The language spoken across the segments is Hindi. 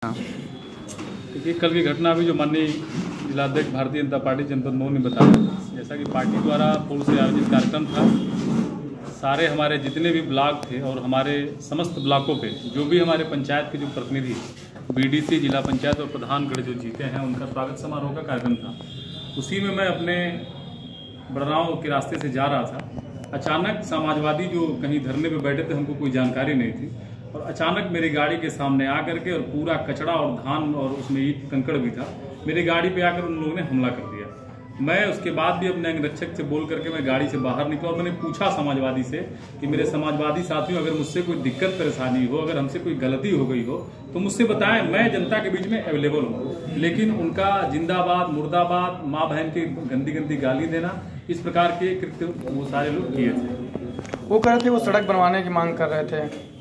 देखिए, कल की घटना अभी जो माननीय जिलाध्यक्ष भारतीय जनता पार्टी जनपद मऊ ने बताया, जैसा कि पार्टी द्वारा पूर्व से आयोजित कार्यक्रम था, सारे हमारे जितने भी ब्लॉक थे और हमारे समस्त ब्लॉकों पे जो भी हमारे पंचायत के जो प्रतिनिधि बीडीसी, जिला पंचायत और प्रधानगढ़ जो जीते हैं, उनका स्वागत समारोह का कार्यक्रम था। उसी में मैं अपने बड़राव के रास्ते से जा रहा था। अचानक समाजवादी जो कहीं धरने पे बैठे थे, हमको कोई जानकारी नहीं थी, और अचानक मेरी गाड़ी के सामने आकर के और पूरा कचरा और धान और उसमें ईंट कंकड़ भी था, मेरी गाड़ी पे आकर उन लोगों ने हमला कर दिया। मैं उसके बाद भी अपने अंगरक्षक से बोल करके मैं गाड़ी से बाहर निकला और मैंने पूछा समाजवादी से कि मेरे समाजवादी साथियों, अगर मुझसे कोई दिक्कत परेशानी हो, अगर हमसे कोई गलती हो गई हो तो मुझसे बताएं, मैं जनता के बीच में अवेलेबल हूँ। लेकिन उनका जिंदाबाद, मुर्दाबाद, माँ बहन की गंदी गंदी गाली देना, इस प्रकार के कृत्य वो सारे लोग किए थे। वो कह रहे थे वो सड़क बनवाने की मांग कर रहे थे।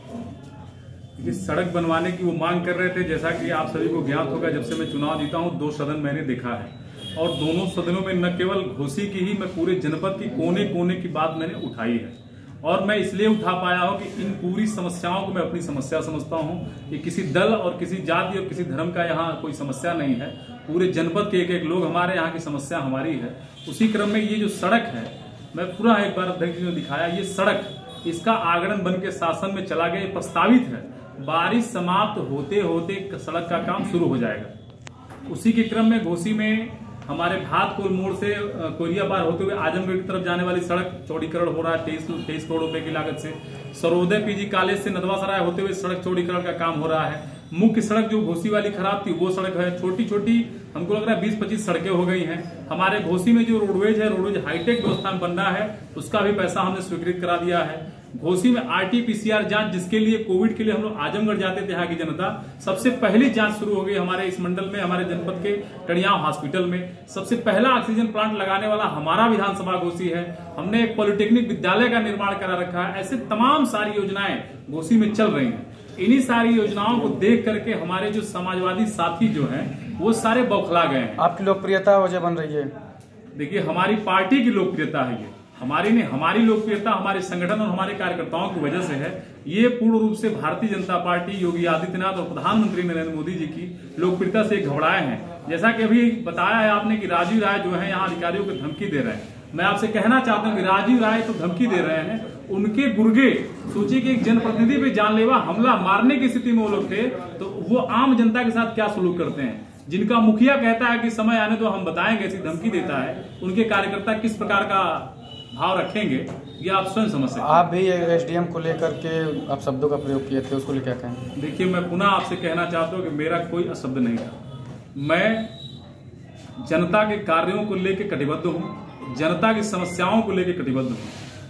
इस सड़क बनवाने की वो मांग कर रहे थे। जैसा कि आप सभी को ज्ञात होगा, जब से मैं चुनाव जीता हूं 2 सदन मैंने देखा है, और दोनों सदनों में न केवल घोसी की ही, मैं पूरे जनपद की कोने कोने की बात मैंने उठाई है। और मैं इसलिए उठा पाया हूं कि इन पूरी समस्याओं को मैं अपनी समस्या समझता हूं कि किसी दल और किसी जाति और किसी धर्म का यहाँ कोई समस्या नहीं है। पूरे जनपद के एक एक लोग हमारे यहाँ की समस्या हमारी है। उसी क्रम में ये जो सड़क है, मैं पूरा एक बार अध्यक्ष जी ने दिखाया, ये सड़क, इसका आगरण बन के शासन में चला गया, प्रस्तावित है। बारिश समाप्त होते होते सड़क का काम शुरू हो जाएगा। उसी के क्रम में घोसी में हमारे भातकोल मोड़ से कोरिया पार होते हुए आजमगढ़ की तरफ जाने वाली सड़क चौड़ीकरण हो रहा है 23 करोड़ रुपए की लागत से। सरोदय पीजी कॉलेज से नदवा सराय होते हुए सड़क चौड़ीकरण का काम हो रहा है। मुख्य सड़क जो घोसी वाली खराब थी वो सड़क है। छोटी छोटी हमको लग रहा है 20-25 सड़कें हो गई हैं। हमारे घोसी में जो रोडवेज है, रोडवेज हाईटेक व्यवस्था में बन रहा है, उसका भी पैसा हमने स्वीकृत करा दिया है। घोसी में RT-PCR जांच, जिसके लिए कोविड के लिए हम लोग आजमगढ़ जाते थे, यहाँ की जनता, सबसे पहली जांच शुरू हो गई हमारे इस मंडल में। हमारे जनपद के टड़ियाव हॉस्पिटल में सबसे पहला ऑक्सीजन प्लांट लगाने वाला हमारा विधानसभा घोसी है। हमने एक पॉलिटेक्निक विद्यालय का निर्माण करा रखा है। ऐसे तमाम सारी योजनाएं घोसी में चल रही हैं। इन्हीं सारी योजनाओं को देख करके हमारे जो समाजवादी साथी जो हैं, वो सारे बौखला गए हैं। आपकी लोकप्रियता वजह बन रही है। देखिए, हमारी पार्टी की लोकप्रियता है, ये हमारी नहीं, हमारी लोकप्रियता हमारे संगठन और हमारे कार्यकर्ताओं की वजह से है। ये पूर्ण रूप से भारतीय जनता पार्टी, योगी आदित्यनाथ और प्रधानमंत्री नरेंद्र मोदी जी की लोकप्रियता से घबराए हैं। जैसा कि अभी बताया है आपने कि राजीव राय जो है यहाँ अधिकारियों को धमकी दे रहे हैं। मैं आपसे कहना चाहता हूँ कि राजीव राय तो धमकी दे रहे हैं, उनके गुर्गे, सोचिए कि एक जनप्रतिनिधि पे जानलेवा हमला मारने की स्थिति में वो लोग थे, तो वो आम जनता के साथ क्या सलूक करते हैं। जिनका मुखिया कहता है कि समय आने तो हम बताएंगे, ऐसी धमकी देता है, उनके कार्यकर्ता किस प्रकार का भाव रखेंगे, ये आप स्वयं समझ सकते हैं। आप भी SDM को लेकर के आप शब्दों का प्रयोग किए थे, उसको क्या कहें? देखिए, मैं पुनः आपसे कहना चाहता हूँ कि मेरा कोई अशब्द नहीं था। मैं जनता के कार्यों को लेकर कटिबद्ध हूँ, जनता की समस्याओं को लेकर कटिबद्ध हूँ,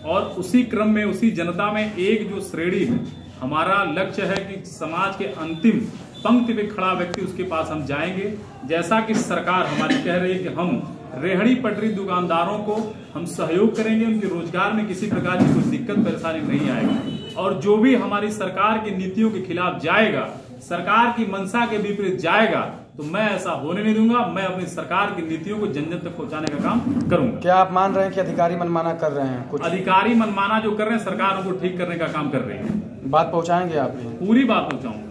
और उसी क्रम में, उसी जनता में एक जो श्रेणी है, हमारा लक्ष्य है कि समाज के अंतिम पंक्ति में खड़ा व्यक्ति, उसके पास हम जाएंगे। जैसा कि सरकार हमारी कह रही है कि हम रेहड़ी पटरी दुकानदारों को हम सहयोग करेंगे, उनके रोजगार में किसी प्रकार की कोई दिक्कत परेशानी नहीं आएगी। और जो भी हमारी सरकार की नीतियों के खिलाफ जाएगा, सरकार की मंशा के विपरीत जाएगा, तो मैं ऐसा होने नहीं दूंगा। मैं अपनी सरकार की नीतियों को जन जन तक पहुंचाने का काम करूंगा। क्या आप मान रहे हैं कि अधिकारी मनमाना कर रहे हैं? कुछ अधिकारी मनमाना जो कर रहे हैं, सरकार उनको ठीक करने का काम कर रही है। बात पहुंचाएंगे आप? पूरी बात पहुंचाऊंगा।